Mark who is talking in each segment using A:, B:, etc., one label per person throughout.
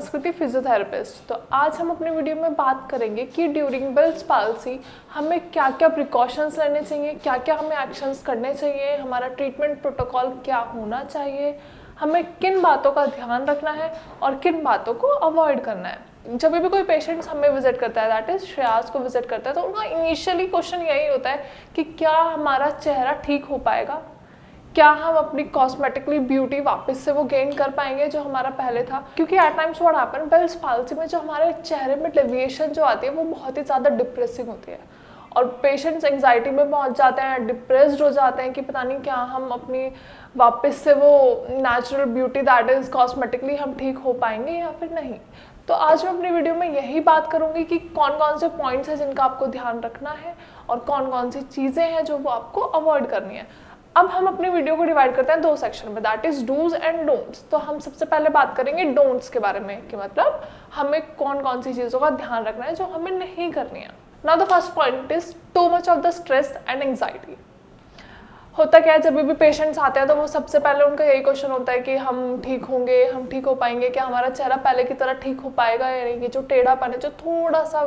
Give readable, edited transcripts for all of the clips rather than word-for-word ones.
A: संस्कृति फिजियोथेरेपिस्ट। तो आज हम अपनी वीडियो में बात करेंगे कि ड्यूरिंग बेल्स पाल्सी हमें क्या क्या प्रिकॉशंस लेने चाहिए, क्या क्या हमें एक्शंस करने चाहिए, हमारा ट्रीटमेंट प्रोटोकॉल क्या होना चाहिए, हमें किन बातों का ध्यान रखना है और किन बातों को अवॉइड करना है। जब भी कोई पेशेंट्स हमें विजिट करता है, दैट इज श्रेयास को विजिट करता है, तो उनका इनिशियली क्वेश्चन यही होता है कि क्या हमारा चेहरा ठीक हो पाएगा, क्या हम अपनी कॉस्मेटिकली ब्यूटी वापस से वो गेन कर पाएंगे जो हमारा पहले था। क्योंकि at times what happen, Bell's palsy में जो हमारे चेहरे में डेविएशन जो आती है वो बहुत ही ज़्यादा डिप्रेसिंग होती है और पेशेंट्स एंग्जाइटी में पहुंच जाते हैं, डिप्रेस्ड हो जाते हैं कि पता नहीं क्या हम अपनी वापस से वो natural beauty that is cosmetically हम ठीक हो पाएंगे या फिर नहीं। तो आज मैं अपनी वीडियो में यही बात करूंगी कि कौन कौन से पॉइंट्स हैं जिनका आपको ध्यान रखना है और कौन कौन सी चीज़ें हैं जो वो आपको अवॉइड करनी है। अब हम अपनी वीडियो को डिवाइड करते हैं दो सेक्शन में, that is dos and don'ts. तो हम सबसे पहले बात करेंगे डोंट्स के बारे में कि मतलब हमें कौन कौन सी चीज़ों का ध्यान रखना है जो हमें नहीं करनी है। Now the first point is too much of the stress and anxiety. होता क्या है, जब भी पेशेंट्स आते हैं तो वो सबसे पहले उनका यही क्वेश्चन होता है कि हम ठीक होंगे, हम ठीक हो पाएंगे, क्या हमारा चेहरा पहले की तरह ठीक हो पाएगा या नहीं, जो टेढ़ापन है, जो थोड़ा सा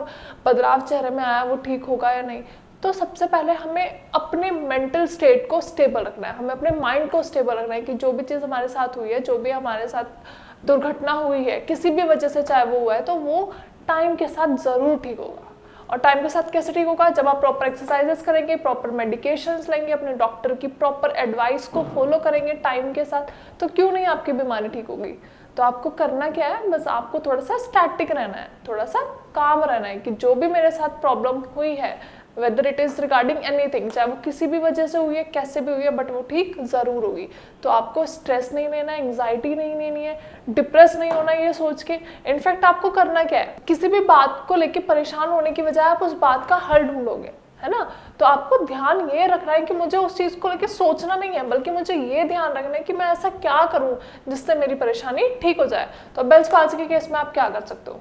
A: बदलाव चेहरे में आया वो ठीक होगा या नहीं। तो सबसे पहले हमें अपने मेंटल स्टेट को स्टेबल रखना है, हमें अपने माइंड को स्टेबल रखना है कि जो भी चीज़ हमारे साथ हुई है, जो भी हमारे साथ दुर्घटना हुई है किसी भी वजह से चाहे वो हुआ है, तो वो टाइम के साथ ज़रूर ठीक होगा। और टाइम के साथ कैसे ठीक होगा, जब आप प्रॉपर एक्सरसाइजेस करेंगे, प्रॉपर मेडिकेशंस लेंगे, अपने डॉक्टर की प्रॉपर एडवाइस को फॉलो करेंगे टाइम के साथ, तो क्यों नहीं आपकी बीमारी ठीक होगी। तो आपको करना क्या है, बस आपको थोड़ा सा स्टैटिक रहना है, थोड़ा सा काम रहना है कि जो भी मेरे साथ प्रॉब्लम हुई है, whether it is regarding anything, चाहे वो किसी भी वजह से हुई है, कैसे भी हुई है, बट वो ठीक ज़रूर होगी। तो आपको स्ट्रेस नहीं लेना है, एंग्जाइटी नहीं लेनी है, डिप्रेस नहीं होना है ये सोच के। इनफैक्ट आपको करना क्या है, किसी भी बात को लेके परेशान होने की बजाय आप उस बात का हल ढूंढोगे, है ना। तो आपको ध्यान ये रखना है कि मुझे उस चीज़ को लेके सोचना नहीं है, बल्कि मुझे ये ध्यान रखना है कि मैं ऐसा क्या करूँ जिससे मेरी परेशानी ठीक हो जाए। तो बेल्स पाल्सी के केस में आप क्या कर सकते हो,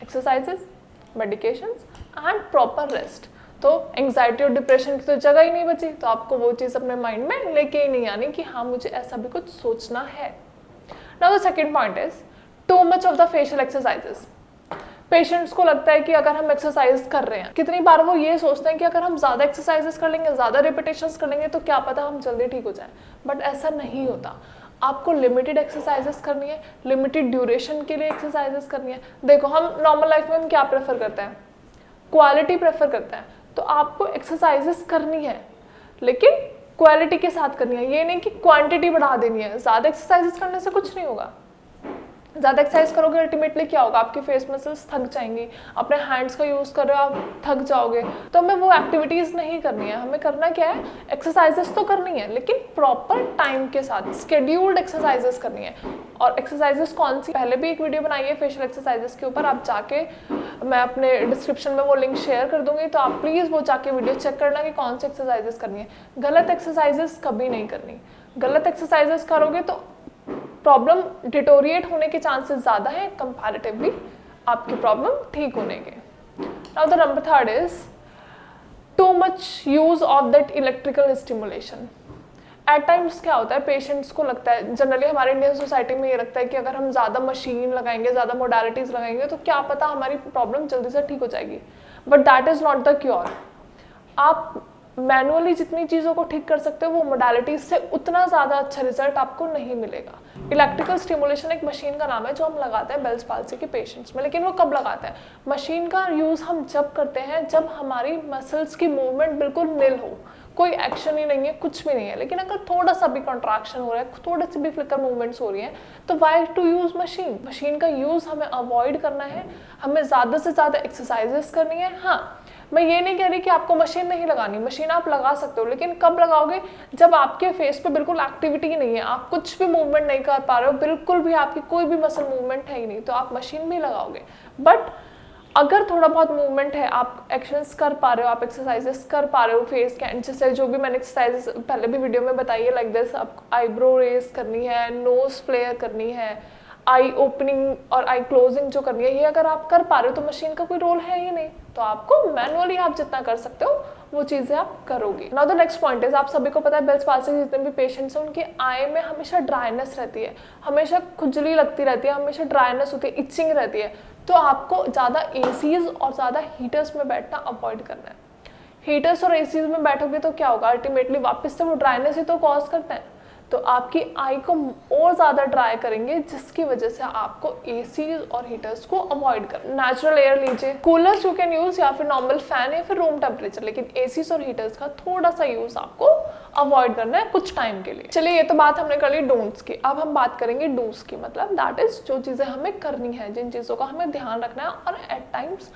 A: exercises, medications and proper rest. तो एंग्जाइटी और डिप्रेशन की तो जगह ही नहीं बची, तो आपको वो चीज़ अपने माइंड में लेके ही नहीं आनी कि हाँ मुझे ऐसा भी कुछ सोचना है। Now the second point is too much of the facial exercises. Patients को लगता है कि अगर हम एक्सरसाइज कर रहे हैं, कितनी बार वो ये सोचते हैं कि अगर हम ज़्यादा एक्सरसाइजेस कर लेंगे, ज़्यादा रिपीटेशंस कर लेंगे तो क्या पता हम जल्दी ठीक हो जाएं, बट ऐसा नहीं होता। आपको लिमिटेड एक्सरसाइजेस करनी है, लिमिटेड ड्यूरेशन के लिए एक्सरसाइजेस करनी है। देखो हम नॉर्मल लाइफ में हम क्या प्रेफर करते हैं, क्वालिटी प्रेफर करते हैं। तो आपको एक्सरसाइजेस करनी है लेकिन क्वालिटी के साथ करनी है, ये नहीं कि क्वांटिटी बढ़ा देनी है। ज़्यादा एक्सरसाइजेस करने से कुछ नहीं होगा, ज़्यादा एक्सरसाइज करोगे अल्टीमेटली क्या होगा, आपकी फेस मसल्स थक जाएंगी, अपने हैंड्स का यूज़ कर रहे हो आप थक जाओगे। तो हमें वो एक्टिविटीज़ नहीं करनी है, हमें करना क्या है, एक्सरसाइजेस तो करनी है लेकिन प्रॉपर टाइम के साथ स्केड्यूल्ड एक्सरसाइजेस करनी है। और एक्सरसाइजेस कौन सी, पहले भी एक वीडियो बनाई है फेशियल एक्सरसाइजेस के ऊपर, आप जाके, मैं अपने डिस्क्रिप्शन में वो लिंक शेयर कर दूंगी, तो आप प्लीज़ वो जाके वीडियो चेक करना कि कौन सी एक्सरसाइजेस करनी है। गलत एक्सरसाइजेस कभी नहीं करनी, गलत एक्सरसाइजेस करोगे तो प्रॉब्लम डिटोरिएट होने के चांसेस ज़्यादा है कंपैरेटिवली आपकी प्रॉब्लम ठीक होने के। Now the number third is too much use of that electrical stimulation. At times क्या होता है, पेशेंट्स को लगता है, जनरली हमारे इंडियन सोसाइटी में ये लगता है कि अगर हम ज़्यादा मशीन लगाएंगे, ज़्यादा मोडालिटीज़ लगाएंगे तो क्या पता हमारी प्रॉब्लम जल्दी से ठीक हो जाएगी, but that is not the cure. आप मैनुअली जितनी चीज़ों को ठीक कर सकते हो वो मोडालिटीज से उतना ज़्यादा अच्छा रिजल्ट आपको नहीं मिलेगा। इलेक्ट्रिकल स्टिमुलेशन एक मशीन का नाम है जो हम लगाते हैं बेल्स पाल्सी के पेशेंट्स में, लेकिन वो कब लगाते हैं, मशीन का यूज़ हम जब करते हैं जब हमारी मसल्स की मूवमेंट बिल्कुल निल हो, कोई एक्शन ही नहीं है, कुछ भी नहीं है। लेकिन अगर थोड़ा सा भी कॉन्ट्रैक्शन हो रहा है, थोड़ी सी भी फ्लिकर मूवमेंट्स हो रही हैं, तो why to use machine. Machine का यूज़ हमें अवॉइड करना है, हमें ज़्यादा से ज़्यादा एक्सरसाइजेस करनी है। हाँ, मैं ये नहीं कह रही कि आपको मशीन नहीं लगानी, मशीन आप लगा सकते हो, लेकिन कब लगाओगे, जब आपके फेस पे बिल्कुल एक्टिविटी नहीं है, आप कुछ भी मूवमेंट नहीं कर पा रहे हो, बिल्कुल भी आपकी कोई भी मसल मूवमेंट है ही नहीं, तो आप मशीन भी लगाओगे। बट अगर थोड़ा बहुत मूवमेंट है, आप एक्शंस कर पा रहे हो, आप एक्सरसाइजेस कर पा रहे हो फेस के, जैसे जो भी मैंने एक्सरसाइजेस पहले भी वीडियो में बताई है, लाइक दिस, आपको आईब्रो रेज करनी है, नोज फ्लेयर करनी है, आई ओपनिंग और आई क्लोजिंग जो करनी है, ये अगर आप कर पा रहे हो तो मशीन का कोई रोल है ही नहीं। तो आपको मैनुअली आप जितना कर सकते हो वो चीज़ें आप करोगे। Now the next point is, आप सभी को पता है बेल्स पाल्सी जितने भी पेशेंट्स हैं उनकी आई में हमेशा ड्राइनेस रहती है, हमेशा खुजली लगती रहती है, हमेशा ड्राइनेस होती है, इचिंग रहती है। तो आपको ज़्यादा एसीज और ज़्यादा हीटर्स में बैठना अवॉइड करना है। हीटर्स और एसीज में बैठोगे तो क्या होगा, अल्टीमेटली वापस से वो ड्राइनेस ही तो कॉज करते हैं, तो आपकी आई को और ज़्यादा ड्राई करेंगे, जिसकी वजह से आपको एसीज और हीटर्स को अवॉइड करना। नेचुरल एयर लीजिए, कूलर्स यू कैन यूज़ या फिर नॉर्मल फैन या फिर रूम टेम्परेचर, लेकिन एसीज और हीटर्स का थोड़ा सा यूज़ आपको अवॉइड करना है कुछ टाइम के लिए। चलिए ये तो बात हमने कर ली डोंट्स की, अब हम बात करेंगे डूस की, मतलब दैट इज जो चीज़ें हमें करनी है, जिन चीज़ों का हमें ध्यान रखना है और एट टाइम्स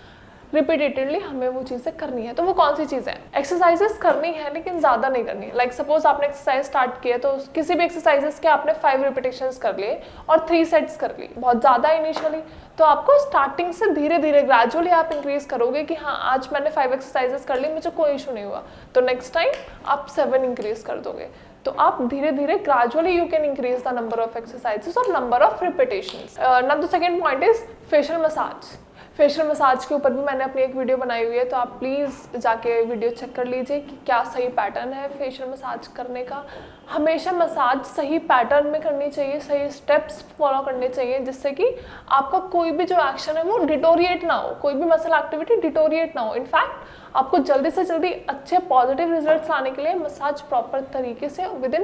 A: रिपीटेडली हमें वो चीज़ें करनी है। तो वो कौन सी चीज़ें हैं? एक्सरसाइजेस करनी है लेकिन ज़्यादा नहीं करनी। लाइक सपोज आपने एक्सरसाइज स्टार्ट किया तो किसी भी एक्सरसाइजेस के आपने 5 रिपीटेशंस कर लिए और 3 सेट्स कर ली, बहुत ज़्यादा इनिशियली, तो आपको स्टार्टिंग से धीरे धीरे ग्रेजुअली आप इंक्रीज करोगे कि हाँ आज मैंने 5 एक्सरसाइजेस कर ली, मुझे कोई इशू नहीं हुआ, तो नेक्स्ट टाइम आप 7 इंक्रीज कर दोगे। तो आप धीरे धीरे gradually you can increase the number of exercises और number of repetitions. Now the second point is facial massage. Facial massage के ऊपर भी मैंने अपनी एक वीडियो बनाई हुई है, तो आप प्लीज़ जाके वीडियो चेक कर लीजिए कि क्या सही पैटर्न है फेशियल मसाज करने का। हमेशा मसाज सही पैटर्न में करनी चाहिए, सही स्टेप्स फॉलो करने चाहिए, जिससे कि आपका कोई भी जो एक्शन है वो डिटोरिएट ना हो, कोई भी मसल एक्टिविटी डिटोरिएट ना हो। इनफैक्ट आपको जल्दी से जल्दी अच्छे पॉजिटिव रिजल्ट्स लाने के लिए मसाज प्रॉपर तरीके से with in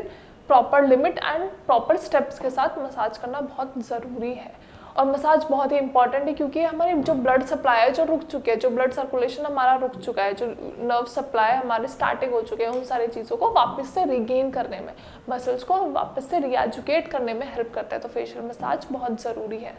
A: proper limit and proper steps के साथ मसाज करना बहुत ज़रूरी है। और मसाज बहुत ही इंपॉर्टेंट है क्योंकि हमारी जो ब्लड सप्लाई है जो रुक चुके हैं, जो ब्लड सर्कुलेशन हमारा रुक चुका है, जो नर्व सप्लाई हमारे स्टार्टिंग हो चुके हैं, उन सारी चीज़ों को वापस से रिगेन करने में, मसल्स को वापस से रीएजुकेट करने में हेल्प करता है। तो फेशियल मसाज बहुत ज़रूरी है।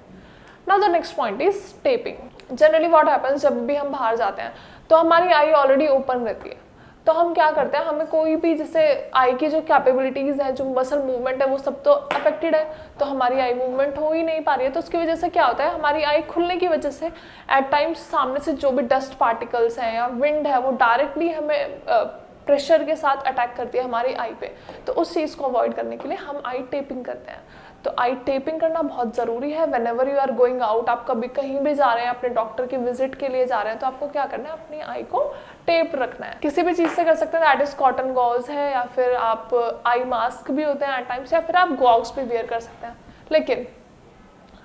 A: Now the next point is taping. Generally what happens, जब भी हम बाहर जाते हैं तो हमारी आई ऑलरेडी ओपन रहती है, तो हम क्या करते हैं, हमें कोई भी जैसे आई की जो कैपेबिलिटीज़ है, जो मसल मूवमेंट है, वो सब तो अफेक्टेड है, तो हमारी आई मूवमेंट हो ही नहीं पा रही है। तो उसकी वजह से क्या होता है, हमारी आई खुलने की वजह से एट टाइम्स सामने से जो भी डस्ट पार्टिकल्स हैं या विंड है वो डायरेक्टली हमें प्रेशर के साथ अटैक करती है हमारी आई पे। तो उस चीज़ को अवॉइड करने के लिए हम आई टेपिंग करते हैं। तो आई टेपिंग करना बहुत ज़रूरी है। Whenever you are going out, आप कभी कहीं भी जा रहे हैं, अपने डॉक्टर की विजिट के लिए जा रहे हैं, तो आपको क्या करना है, अपनी आई को टेप रखना है। किसी भी चीज़ से कर सकते हैं, दैट इज़ कॉटन गॉज है या फिर आप आई मास्क भी होते हैं एट टाइम्स, या फिर आप गॉग्स भी वेयर कर सकते हैं। लेकिन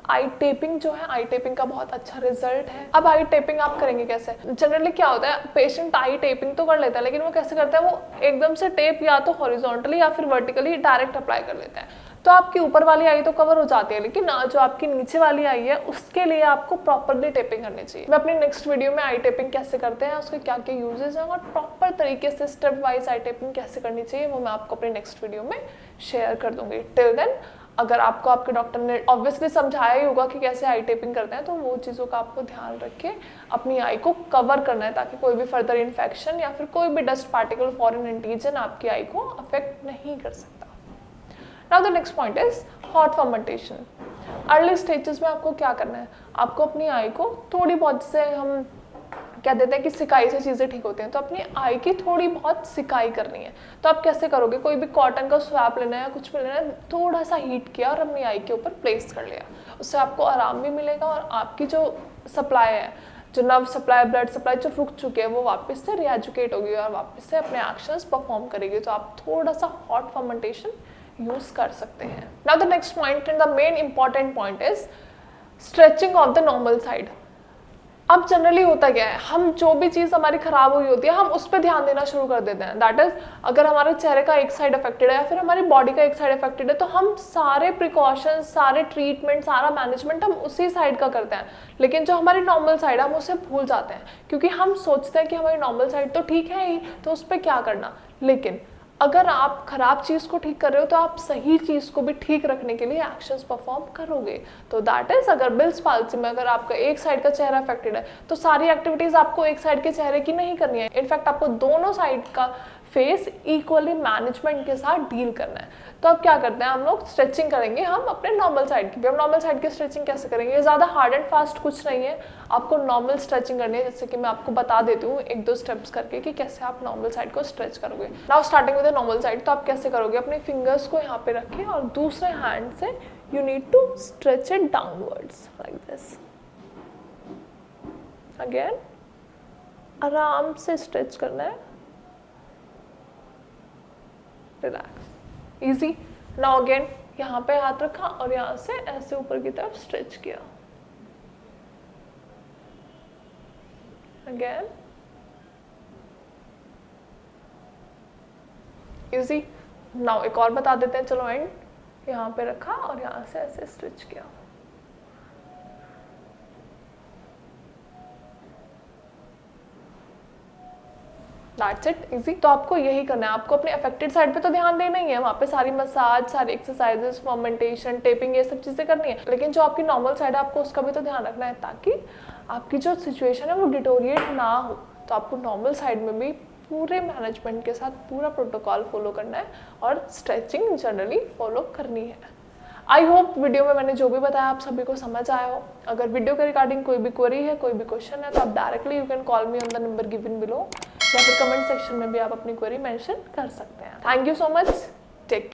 A: आई टेपिंग जो है, आई टेपिंग का बहुत अच्छा रिजल्ट है। अब आई टेपिंग आप करेंगे कैसे? जनरली क्या होता है, पेशेंट आई टेपिंग तो कर लेता है, लेकिन वो कैसे करता है, वो एकदम से टेप या तो हॉरिजॉन्टली या फिर वर्टिकली डायरेक्ट अप्लाई कर लेता है। तो आपकी ऊपर वाली आई तो कवर हो जाती है, लेकिन जो आपकी नीचे वाली आई है उसके लिए आपको प्रॉपरली टेपिंग करनी चाहिए। मैं अपनी नेक्स्ट वीडियो में आई टेपिंग कैसे करते हैं, उसके क्या क्या यूजेस हैं और प्रॉपर तरीके से स्टेप वाइज आई टेपिंग कैसे करनी चाहिए, वो मैं आपको अपनी नेक्स्ट वीडियो में शेयर कर दूंगी। टिल देन, अगर आपको आपके डॉक्टर ने ऑब्वियसली समझाया ही होगा कि कैसे आई टेपिंग करते हैं, तो वो चीज़ों का आपको ध्यान रख के अपनी आई को कवर करना है, ताकि कोई भी फर्दर इन्फेक्शन या फिर कोई भी डस्ट पार्टिकल, फॉरेन एंटीजन आपकी आई को अफेक्ट नहीं कर सकता। Now the next point is hot fermentation. Early stages में आपको क्या करना है, आपको अपनी आई को थोड़ी बहुत, जैसे हम कह देते हैं कि सिकाई से चीज़ें ठीक होती हैं, तो अपनी आई की थोड़ी बहुत सिकाई करनी है। तो आप कैसे करोगे, कोई भी कॉटन का स्वैप लेना है या कुछ भी लेना है, थोड़ा सा हीट किया और अपनी आई के ऊपर प्लेस कर लिया, उससे आपको आराम भी मिलेगा और आपकी जो सप्लाई है, जो नर्व सप्लाई, ब्लड सप्लाई जो रुक चुकी है, वो वापस से रीएजुकेट होगी और वापस से अपने एक्शंस परफॉर्म करेगी। तो आप थोड़ा सा हॉट फर्मेंटेशन यूज कर सकते हैं। Now the next point and the main important point is stretching of the normal side. अब जनरली होता क्या है, हम जो भी चीज़ हमारी खराब हुई होती है हम उस पर ध्यान देना शुरू कर देते हैं। दैट इज, अगर हमारे चेहरे का एक साइड अफेक्टेड है या फिर हमारी बॉडी का एक साइड अफेक्टेड है, तो हम सारे प्रिकॉशंस, सारे ट्रीटमेंट, सारा मैनेजमेंट हम उसी साइड का करते हैं। लेकिन जो हमारी नॉर्मल साइड है हम उसे भूल जाते हैं, क्योंकि हम सोचते हैं कि हमारी नॉर्मल साइड तो ठीक है ही, तो उस पर क्या करना। लेकिन अगर आप खराब चीज़ को ठीक कर रहे हो तो आप सही चीज़ को भी ठीक रखने के लिए एक्शंस परफॉर्म करोगे। तो दैट इज, अगर बेल्स पाल्सी में अगर आपका एक साइड का चेहरा अफेक्टेड है तो सारी एक्टिविटीज आपको एक साइड के चेहरे की नहीं करनी है। इनफैक्ट आपको दोनों साइड का फेस इक्वली मैनेजमेंट के साथ डील करना है। तो अब क्या करते हैं हम लोग, स्ट्रेचिंग करेंगे हम अपने नॉर्मल साइड की भी। अब नॉर्मल साइड की स्ट्रेचिंग कैसे करेंगे, ज़्यादा हार्ड एंड फास्ट कुछ नहीं है, आपको नॉर्मल स्ट्रेचिंग करनी है। जैसे कि मैं आपको बता देती हूँ 1-2 स्टेप्स करके कि कैसे आप नॉर्मल साइड को स्ट्रेच करोगे। Now starting with the normal side, तो आप कैसे करोगे, अपने फिंगर्स को यहाँ पे रखें और दूसरे हैंड से you need to stretch it downwards like this. Again आराम से स्ट्रेच करना है रिलैक्स, इजी। नाउ अगेन यहाँ पे हाथ रखा और यहाँ से ऐसे ऊपर की तरफ स्ट्रेच किया, अगेन इजी। नाउ एक और बता देते हैं, चलो एंड, यहाँ पे रखा और यहाँ से ऐसे स्ट्रेच किया। That's it, easy. तो आपको यही करना है, आपको अपने अफेक्टेड साइड पे तो ध्यान देना ही है, वहाँ पे सारी मसाज, सारी एक्सरसाइजेस, फर्मेंटेशन, टेपिंग, ये सब चीज़ें करनी है। लेकिन जो आपकी नॉर्मल साइड है आपको उसका भी तो ध्यान रखना है, ताकि आपकी जो सिचुएशन है वो डिटोरिएट ना हो। तो आपको नॉर्मल साइड में भी पूरे मैनेजमेंट के साथ पूरा प्रोटोकॉल फॉलो करना है और स्ट्रेचिंग जनरली फॉलो करनी है। आई होप वीडियो में मैंने जो भी बताया आप सभी को समझ आया हो। अगर वीडियो के रिगार्डिंग कोई भी क्वेरी है, कोई भी क्वेश्चन है, तो आप directly you can call me on the number given below, या फिर कमेंट सेक्शन में भी आप अपनी क्वेरी मेंशन कर सकते हैं। Thank you so much, take